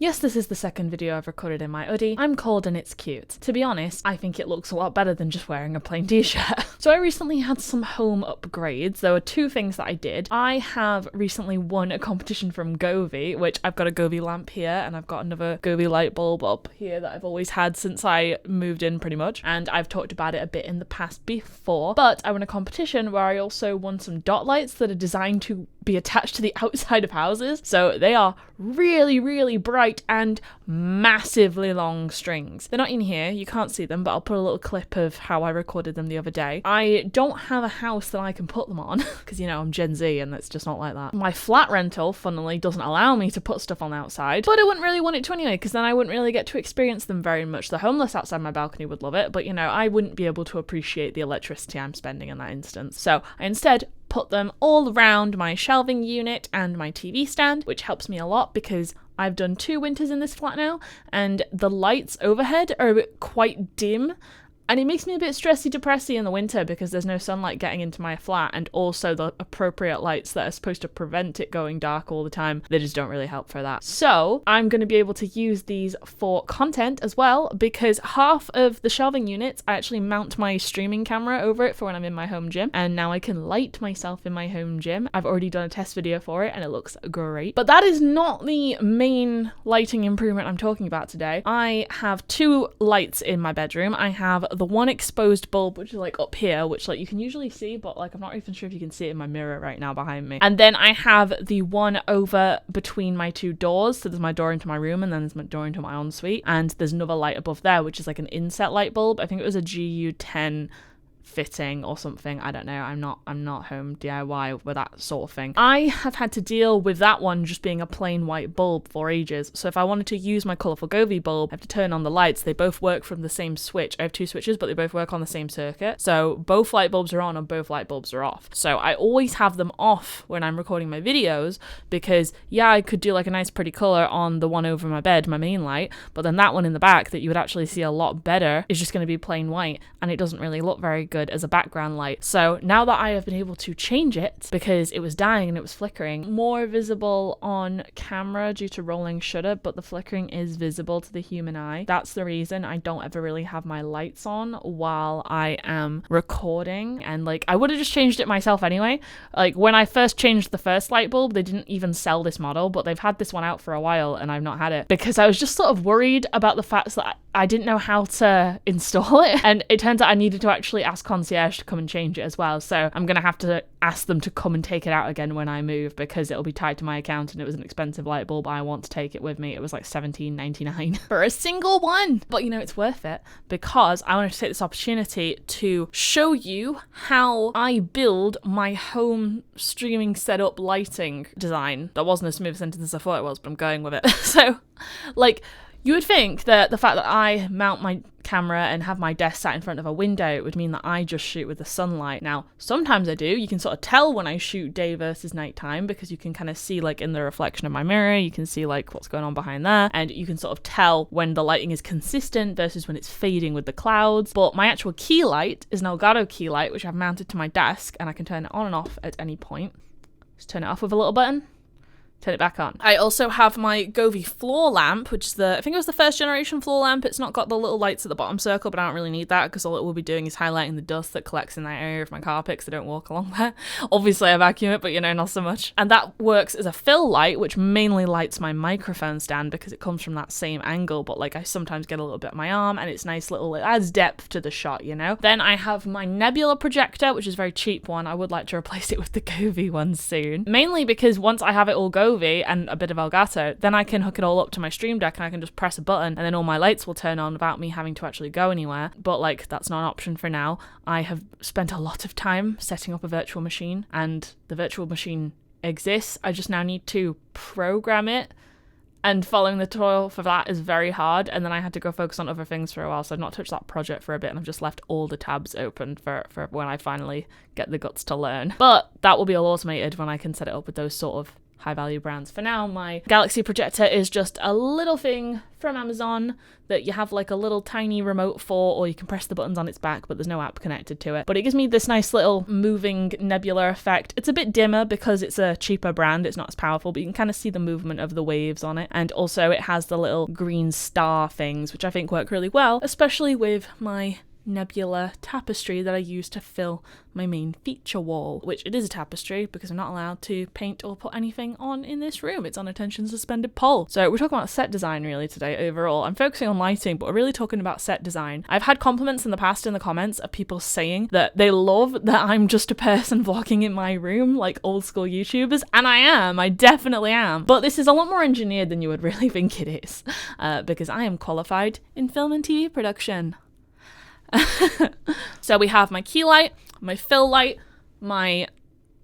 Yes, this is the second video I've recorded in my hoodie. I'm cold and it's cute. To be honest, I think it looks a lot better than just wearing a plain t-shirt. So I recently had some home upgrades. There were two things that I did. I have recently won a competition from Govee, which I've got a Govee lamp here and I've got another Govee light bulb up here that I've always had since I moved in pretty much. And I've talked about it a bit in the past before, but I won a competition where I also won some dot lights that are designed to be attached to the outside of houses. So they are really, really bright and massively long strings. They're not in here, you can't see them, but I'll put a little clip of how I recorded them the other day. I don't have a house that I can put them on because, you know, I'm Gen Z and it's just not like that. My flat rental, funnily, doesn't allow me to put stuff on outside, but I wouldn't really want it to anyway because then I wouldn't really get to experience them very much. The homeless outside my balcony would love it, but, you know, I wouldn't be able to appreciate the electricity I'm spending in that instance. So I instead put them all around my shelving unit and my TV stand, which helps me a lot because I've done 2 winters in this flat now and the lights overhead are quite dim. And it makes me a bit stressy-depressy in the winter because there's no sunlight getting into my flat, and also the appropriate lights that are supposed to prevent it going dark all the time, they just don't really help for that. So I'm going to be able to use these for content as well, because half of the shelving units I actually mount my streaming camera over it for when I'm in my home gym, and now I can light myself in my home gym. I've already done a test video for it and it looks great. But that is not the main lighting improvement I'm talking about today. I have 2 lights in my bedroom. I have the one exposed bulb, which is like up here, which like you can usually see, but like I'm not even sure if you can see it in my mirror right now behind me. And then I have the one over between my 2 doors. So there's my door into my room and then there's my door into my ensuite. And there's another light above there, which is like an inset light bulb. I think it was a GU10 fitting or something. I don't know. I'm not home DIY with that sort of thing. I have had to deal with that one just being a plain white bulb for ages. So if I wanted to use my colourful Govee bulb, I have to turn on the lights. They both work from the same switch. I have 2 switches, but they both work on the same circuit. So both light bulbs are on and both light bulbs are off. So I always have them off when I'm recording my videos because, yeah, I could do like a nice pretty colour on the one over my bed, my main light, but then that one in the back that you would actually see a lot better is just going to be plain white and it doesn't really look very good as a background light. So now that I have been able to change it because it was dying and it was flickering, more visible on camera due to rolling shutter, but the flickering is visible to the human eye. That's the reason I don't ever really have my lights on while I am recording. And like I would have just changed it myself anyway. Like when I first changed the first light bulb, they didn't even sell this model, but they've had this one out for a while and I've not had it because I was just sort of worried about the fact that I didn't know how to install it, and it turns out I needed to actually ask concierge to come and change it as well. So I'm gonna have to ask them to come and take it out again when I move because it'll be tied to my account and it was an expensive light bulb. I want to take it with me. It was like $17.99 for a single one, but you know, it's worth it because I wanted to take this opportunity to show you how I build my home streaming setup lighting design. That wasn't a smooth sentence as I thought it was, but I'm going with it. So like, you would think that the fact that I mount my camera and have my desk sat in front of a window would mean that I just shoot with the sunlight. Now, sometimes I do. You can sort of tell when I shoot day versus nighttime because you can kind of see like in the reflection of my mirror, you can see like what's going on behind there, and you can sort of tell when the lighting is consistent versus when it's fading with the clouds. But my actual key light is an Elgato key light, which I've mounted to my desk and I can turn it on and off at any point. Just turn it off with a little button. Turn it back on. I also have my Govee floor lamp, which is I think it was the 1st generation floor lamp. It's not got the little lights at the bottom circle, but I don't really need that because all it will be doing is highlighting the dust that collects in that area of my carpet because I don't walk along there. Obviously I vacuum it, but you know, not so much. And that works as a fill light, which mainly lights my microphone stand because it comes from that same angle, but like I sometimes get a little bit on my arm and it's nice little, it adds depth to the shot, you know? Then I have my Nebula projector, which is a very cheap one. I would like to replace it with the Govee one soon. Mainly because once I have it all Govee and a bit of Elgato, then I can hook it all up to my Stream Deck and I can just press a button and then all my lights will turn on without me having to actually go anywhere. But like, that's not an option for now. I have spent a lot of time setting up a virtual machine and the virtual machine exists. I just now need to program it, and following the tutorial for that is very hard, and then I had to go focus on other things for a while, so I've not touched that project for a bit and I've just left all the tabs open for when I finally get the guts to learn. But that will be all automated when I can set it up with those sort of high value brands. For now, my Galaxy projector is just a little thing from Amazon that you have like a little tiny remote for, or you can press the buttons on its back, but there's no app connected to it. But it gives me this nice little moving nebula effect. It's a bit dimmer because it's a cheaper brand, it's not as powerful, but you can kind of see the movement of the waves on it. And also it has the little green star things, which I think work really well, especially with my nebula tapestry that I use to fill my main feature wall, which it is a tapestry because I'm not allowed to paint or put anything on in this room. It's on a tension suspended pole. So we're talking about set design really today overall. I'm focusing on lighting, but we're really talking about set design. I've had compliments in the past in the comments of people saying that they love that I'm just a person vlogging in my room like old school YouTubers, and I definitely am. But this is a lot more engineered than you would really think it is, because I am qualified in film and TV production. So we have my key light, my fill light, my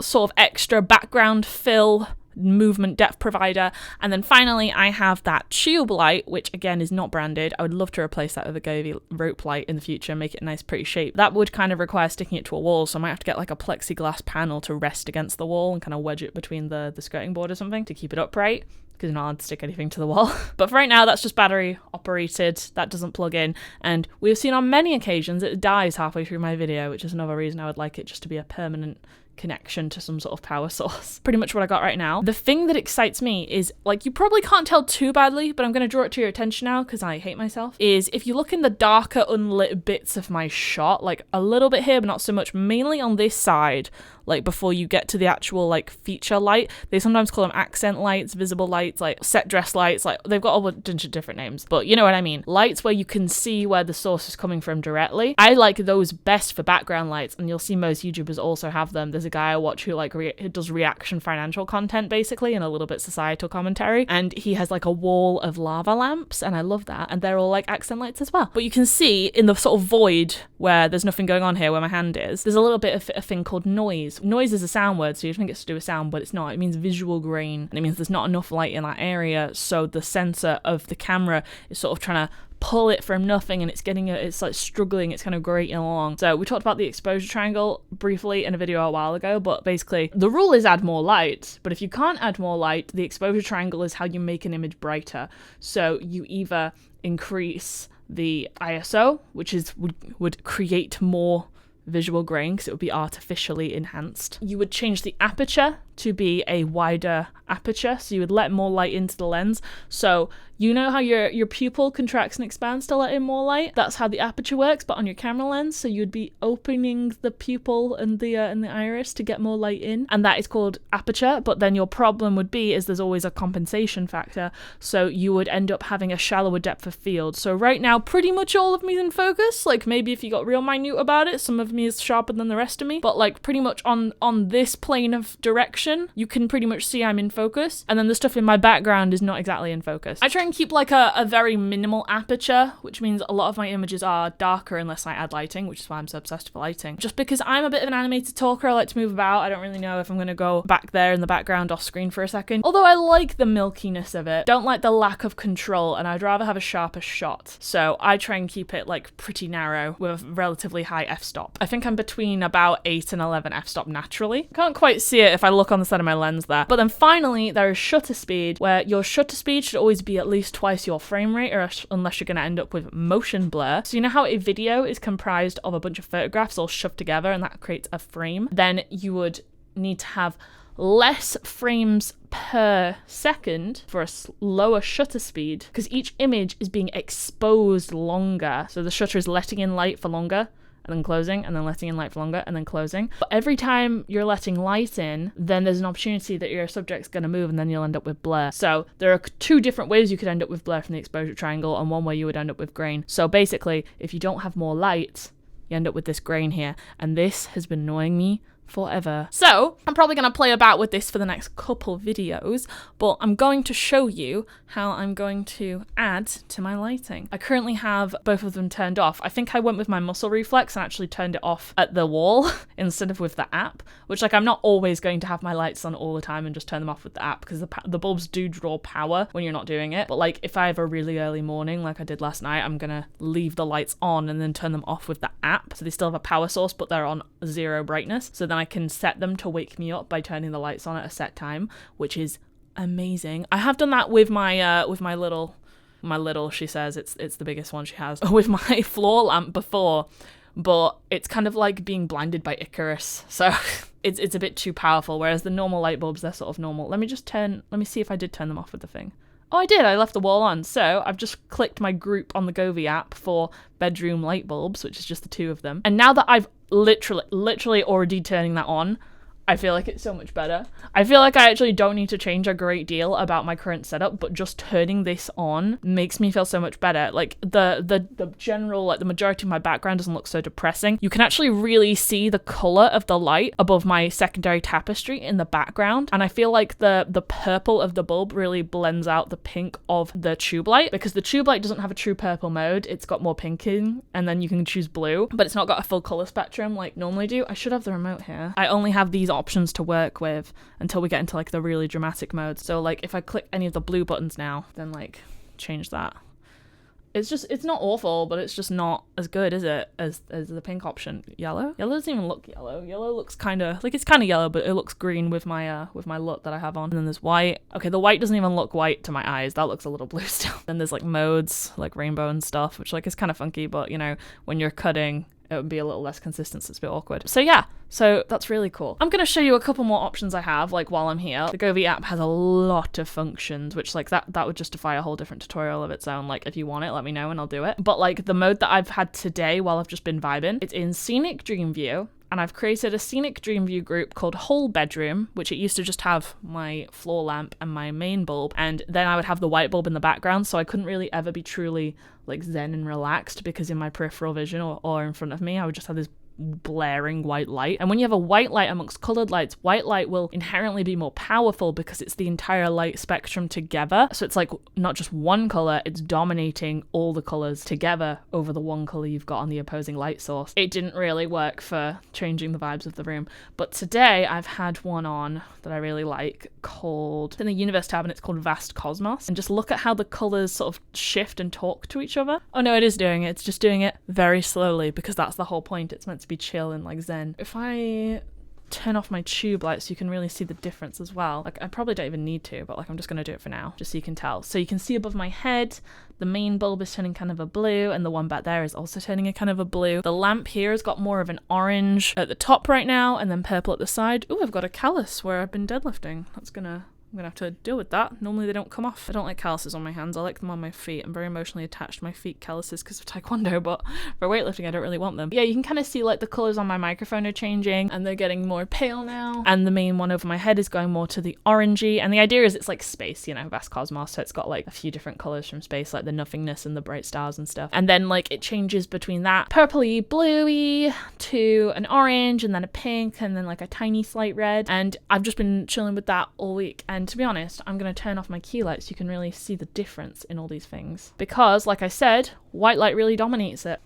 sort of extra background fill movement depth provider, and then finally I have that tube light, which again is not branded. I would love to replace that with a Govee rope light in the future and make it a nice pretty shape. That would kind of require sticking it to a wall, so I might have to get like a plexiglass panel to rest against the wall and kind of wedge it between the skirting board or something to keep it upright, because you're not allowed to stick anything to the wall. But for right now, that's just battery operated. That doesn't plug in. And we've seen on many occasions it dies halfway through my video, which is another reason I would like it just to be a permanent connection to some sort of power source. Pretty much what I got right now. The thing that excites me is, like, you probably can't tell too badly, but I'm going to draw it to your attention now because I hate myself, is if you look in the darker unlit bits of my shot, like a little bit here, but not so much, mainly on this side, like before you get to the actual like feature light. They sometimes call them accent lights, visible lights, like set dress lights, like they've got a whole bunch of different names, but you know what I mean. Lights where you can see where the source is coming from directly. I like those best for background lights, and you'll see most YouTubers also have them. There's a guy I watch who like who does reaction financial content basically and a little bit societal commentary, and he has like a wall of lava lamps, and I love that, and they're all like accent lights as well. But you can see in the sort of void where there's nothing going on here where my hand is, there's a little bit of a thing called noise. Noise is a sound word, so you think it's to do with sound, but it's not. It means visual grain, and it means there's not enough light in that area, so the sensor of the camera is sort of trying to pull it from nothing, and it's like struggling, it's kind of grating along. So we talked about the exposure triangle briefly in a video a while ago, but basically the rule is add more light, but if you can't add more light, the exposure triangle is how you make an image brighter. So you either increase the ISO, which is would create more visual grain because it would be artificially enhanced. You would change the aperture to be a wider aperture, so you would let more light into the lens. So you know how your pupil contracts and expands to let in more light? That's how the aperture works, but on your camera lens. So you'd be opening the pupil and the iris to get more light in, and that is called aperture. But then your problem would be is there's always a compensation factor, so you would end up having a shallower depth of field. So right now, pretty much all of me is in focus. Like maybe if you got real minute about it, some of me is sharper than the rest of me, but like pretty much on this plane of direction, you can pretty much see I'm in focus, and then the stuff in my background is not exactly in focus. I try and keep like a very minimal aperture, which means a lot of my images are darker unless I add lighting, which is why I'm so obsessed with lighting. Just because I'm a bit of an animated talker, I like to move about. I don't really know if I'm going to go back there in the background off screen for a second. Although I like the milkiness of it, don't like the lack of control, and I'd rather have a sharper shot. So I try and keep it like pretty narrow with a relatively high f-stop. I think I'm between about 8 and 11 f-stop naturally. Can't quite see it if I look on the side of my lens there. But then finally there is shutter speed, where your shutter speed should always be at least twice your frame rate, or unless you're going to end up with motion blur. So you know how a video is comprised of a bunch of photographs all shoved together and that creates a frame? Then you would need to have less frames per second for a lower shutter speed, because each image is being exposed longer. So the shutter is letting in light for longer, and then closing, and then letting in light for longer, and then closing. But every time you're letting light in, then there's an opportunity that your subject's going to move, and then you'll end up with blur. So there are two different ways you could end up with blur from the exposure triangle, and one way you would end up with grain. So basically, if you don't have more light, you end up with this grain here, and this has been annoying me forever. So I'm probably going to play about with this for the next couple videos, but I'm going to show you how I'm going to add to my lighting. I currently have both of them turned off. I think I went with my muscle reflex and actually turned it off at the wall instead of with the app, which like I'm not always going to have my lights on all the time and just turn them off with the app, because the bulbs do draw power when you're not doing it. But like if I have a really early morning like I did last night, I'm gonna leave the lights on and then turn them off with the app, so they still have a power source but they're on 0 brightness. So then I can set them to wake me up by turning the lights on at a set time, which is amazing. I have done that with my little, she says it's the biggest one she has, with my floor lamp before, but it's kind of like being blinded by Icarus. So it's a bit too powerful, whereas the normal light bulbs, they're sort of normal. Let me see if I did turn them off with the thing. Oh, I did. I left the wall on. So I've just clicked my group on the Govee app for bedroom light bulbs, which is just the 2 of them. And now that I've literally already turning that on, I feel like it's so much better. I feel like I actually don't need to change a great deal about my current setup, but just turning this on makes me feel so much better. Like the general, like the majority of my background doesn't look so depressing. You can actually really see the color of the light above my secondary tapestry in the background. And I feel like the purple of the bulb really blends out the pink of the tube light, because the tube light doesn't have a true purple mode. It's got more pink in, and then you can choose blue, but it's not got a full color spectrum like normally do. I should have the remote here. I only have these options to work with until we get into like the really dramatic modes. So like if I click any of the blue buttons now, then like change that. It's not awful, but it's just not as good, is it, as the pink option. Yellow doesn't even look yellow. Yellow looks kind of like, it's kind of yellow, but it looks green with my LUT that I have on. And then there's white. Okay, the white doesn't even look white to my eyes. That looks a little blue still. Then there's like modes, like rainbow and stuff, which like is kind of funky, but you know, when you're cutting, it would be a little less consistent, so it's a bit awkward. So yeah, so that's really cool. I'm going to show you a couple more options I have, like while I'm here. The Govee app has a lot of functions, which like that would justify a whole different tutorial of its own. Like if you want it, let me know and I'll do it. But like the mode that I've had today while I've just been vibing, it's in Scenic Dream View. And I've created a Scenic Dream View group called Whole Bedroom, which it used to just have my floor lamp and my main bulb, and then I would have the white bulb in the background, so I couldn't really ever be truly like zen and relaxed, because in my peripheral vision or in front of me, I would just have this blaring white light. And when you have a white light amongst colored lights, white light will inherently be more powerful because it's the entire light spectrum together. So it's like not just one color, it's dominating all the colors together over the one color you've got on the opposing light source. It didn't really work for changing the vibes of the room, but today I've had one on that I really like called, in the Universe tab, and it's called Vast Cosmos. And just look at how the colors sort of shift and talk to each other. Oh no, it is doing it. It's just doing it very slowly, because that's the whole point. It's meant to be chill and like zen. If I turn off my tube light so you can really see the difference as well. Like I probably don't even need to, but like I'm just gonna do it for now, just so you can tell. So you can see above my head, the main bulb is turning kind of a blue, and the one back there is also turning a kind of a blue. The lamp here has got more of an orange at the top right now, and then purple at the side. Oh, I've got a callus where I've been deadlifting. I'm gonna have to deal with that. Normally they don't come off. I don't like calluses on my hands. I like them on my feet. I'm very emotionally attached to my feet calluses because of taekwondo, but for weightlifting I don't really want them. Yeah, you can kind of see like the colors on my microphone are changing, and they're getting more pale now. And the main one over my head is going more to the orangey. And the idea is it's like space, you know, vast cosmos. So it's got like a few different colors from space, like the nothingness and the bright stars and stuff. And then like it changes between that purpley, bluey to an orange, and then a pink, and then like a tiny slight red. And I've just been chilling with that all week. And to be honest, I'm going to turn off my key light so you can really see the difference in all these things. Because, like I said, white light really dominates it.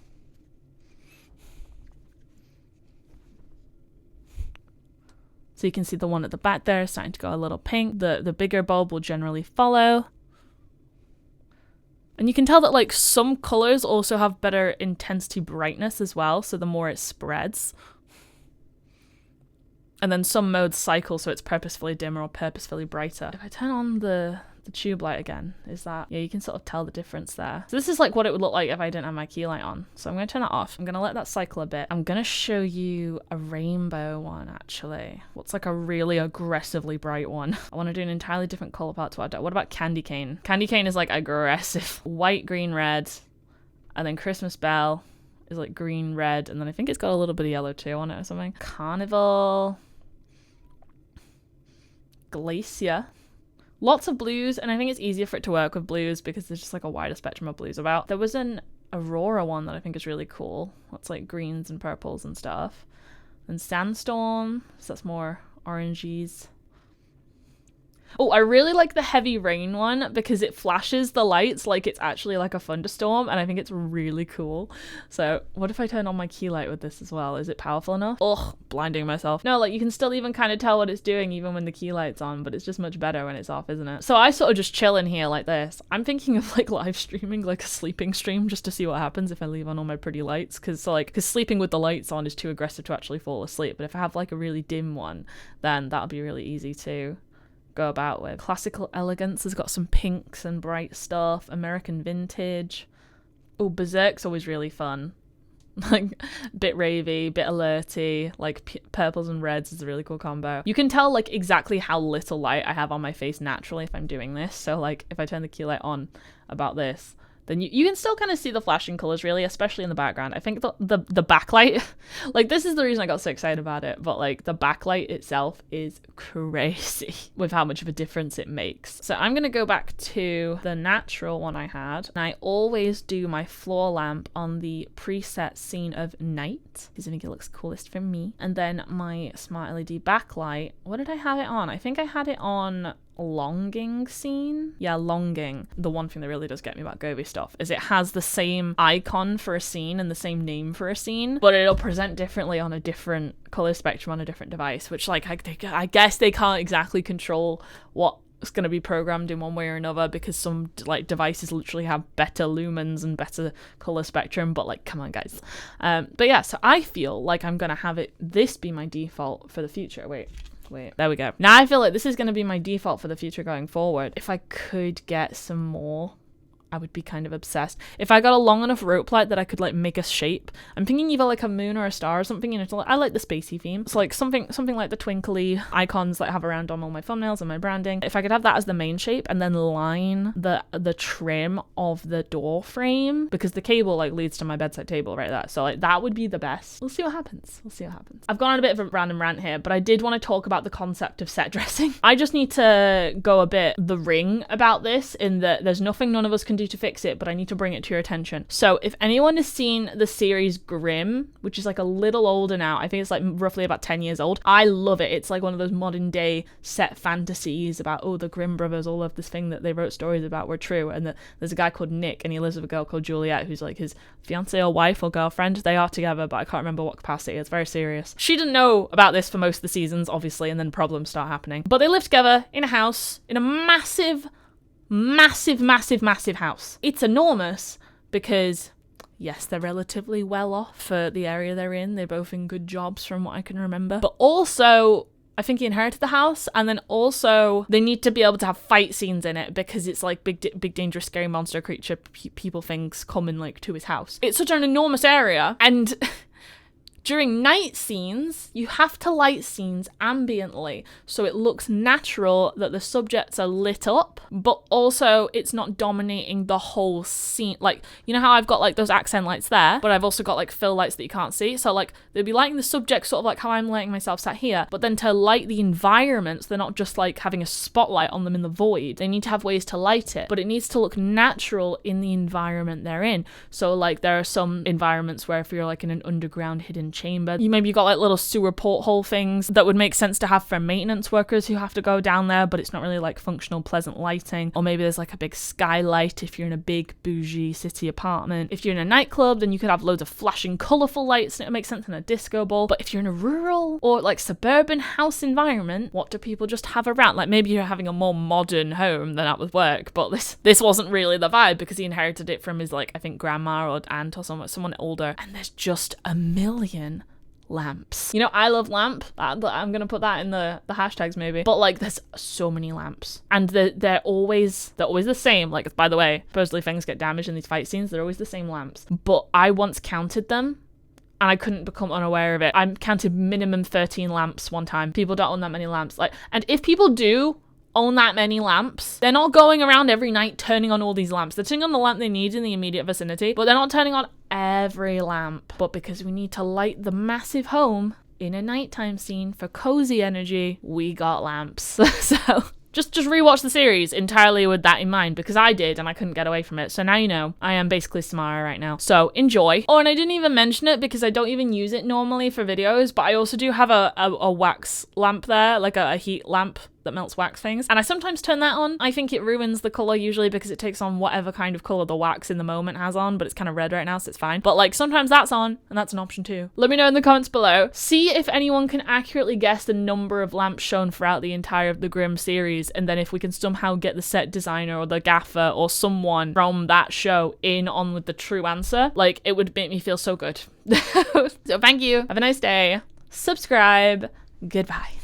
So you can see the one at the back there is starting to go a little pink. The bigger bulb will generally follow. And you can tell that like some colors also have better intensity brightness as well, so the more it spreads. And then some modes cycle, so it's purposefully dimmer or purposefully brighter. If I turn on the tube light again, is that, yeah, you can sort of tell the difference there. So this is like what it would look like if I didn't have my key light on. So I'm going to turn that off. I'm going to let that cycle a bit. I'm going to show you a rainbow one, actually. What's like a really aggressively bright one? I want to do an entirely different color palette to what I do. What about Candy Cane? Candy Cane is like aggressive. White, green, red. And then Christmas Bell is like green, red. And then I think it's got a little bit of yellow too on it or something. Carnival. Glacier. Lots of blues, and I think it's easier for it to work with blues because there's just like a wider spectrum of blues about. There was an Aurora one that I think is really cool. That's like greens and purples and stuff. And Sandstorm, so that's more oranges. Oh, I really like the heavy rain one because it flashes the lights like it's actually like a thunderstorm, and I think it's really cool. So what if I turn on my key light with this as well? Is it powerful enough? Ugh, blinding myself. No, like you can still even kind of tell what it's doing even when the key light's on, but it's just much better when it's off, isn't it? So I sort of just chill in here like this. I'm thinking of like live streaming like a sleeping stream just to see what happens if I leave on all my pretty lights, because sleeping with the lights on is too aggressive to actually fall asleep, but if I have like a really dim one, then that'll be really easy to go about with. Classical elegance has got some pinks and bright stuff. American vintage. Oh, Berserk's always really fun. Like bit ravey, bit alerty, like purples and reds is a really cool combo. You can tell like exactly how little light I have on my face naturally if I'm doing this. So like if I turn the key light on about this, then you can still kind of see the flashing colors really, especially in the background. I think the backlight, like this is the reason I got so excited about it, but like the backlight itself is crazy with how much of a difference it makes. So I'm going to go back to the natural one I had, and I always do my floor lamp on the preset scene of night because I think it looks coolest for me. And then my smart LED backlight, what did I have it on? I think I had it on longing scene. Yeah, longing. The one thing that really does get me about Govey stuff is it has the same icon for a scene and the same name for a scene, but it'll present differently on a different color spectrum on a different device, which like I guess they can't exactly control what's going to be programmed in one way or another, because some like devices literally have better lumens and better color spectrum, but like come on guys. But yeah, so I feel like I'm gonna have this be my default for the future. Wait, there we go. Now I feel like this is going to be my default for the future going forward. If I could get some more, I would be kind of obsessed. If I got a long enough rope light that I could like make a shape, I'm thinking either like a moon or a star or something. You know, I like the spacey theme. It's like something like the twinkly icons that I have around on all my thumbnails and my branding. If I could have that as the main shape and then line the trim of the door frame, because the cable like leads to my bedside table right there. So like that would be the best. We'll see what happens. I've gone on a bit of a random rant here, but I did want to talk about the concept of set dressing. I just need to go a bit the ring about this, in that there's nothing none of us can do to fix it, but I need to bring it to your attention. So if anyone has seen the series Grimm, which is like a little older now, I think it's like roughly about 10 years old. I love it. It's like one of those modern day set fantasies about, oh, the Grimm brothers all of this thing that they wrote stories about were true, and there's a guy called Nick and he lives with a girl called Juliet who's like his fiance or wife or girlfriend. They are together, but I can't remember what capacity. It's very serious. She didn't know about this for most of the seasons, obviously, and then problems start happening. But they live together in a house, in a massive house. It's enormous because, yes, they're relatively well off for the area they're in. They're both in good jobs from what I can remember. But also, I think he inherited the house, and then also they need to be able to have fight scenes in it because it's like big dangerous scary monster creature people things coming like to his house. It's such an enormous area, and during night scenes, you have to light scenes ambiently, so it looks natural that the subjects are lit up, but also it's not dominating the whole scene. Like, you know how I've got like those accent lights there, but I've also got like fill lights that you can't see. So like they'll be lighting the subject sort of like how I'm lighting myself sat here, but then to light the environments, they're not just like having a spotlight on them in the void. They need to have ways to light it, but it needs to look natural in the environment they're in. So like there are some environments where if you're like in an underground hidden chamber, you got like little sewer porthole things that would make sense to have for maintenance workers who have to go down there, but it's not really like functional pleasant lighting. Or maybe there's like a big skylight if you're in a big bougie city apartment. If you're in a nightclub, then you could have loads of flashing colourful lights and it would make sense in a disco ball. But if you're in a rural or like suburban house environment, what do people just have around? Like maybe you're having a more modern home than that would work, but this wasn't really the vibe because he inherited it from his like I think grandma or aunt or someone older, and there's just a million lamps. You know, I love lamp. I'm gonna put that in the hashtags maybe. But like there's so many lamps, and they're always the same. Like, by the way, supposedly things get damaged in these fight scenes. They're always the same lamps. But I once counted them and I couldn't become unaware of it. I counted minimum 13 lamps one time. People don't own that many lamps. Like, and if people do own that many lamps, they're not going around every night turning on all these lamps. They're turning on the lamp they need in the immediate vicinity, but they're not turning on every lamp. But because we need to light the massive home in a nighttime scene for cozy energy, we got lamps. So just rewatch the series entirely with that in mind, because I did and I couldn't get away from it. So now you know, I am basically Samara right now. So enjoy. Oh, and I didn't even mention it because I don't even use it normally for videos, but I also do have a wax lamp there, like a heat lamp that melts wax things. And I sometimes turn that on. I think it ruins the color usually because it takes on whatever kind of color the wax in the moment has on, but it's kind of red right now, so it's fine. But like sometimes that's on, and that's an option too. Let me know in the comments below. See if anyone can accurately guess the number of lamps shown throughout the entire of the Grimm series, and then if we can somehow get the set designer or the gaffer or someone from that show in on with the true answer, like it would make me feel so good. So thank you. Have a nice day. Subscribe. Goodbye.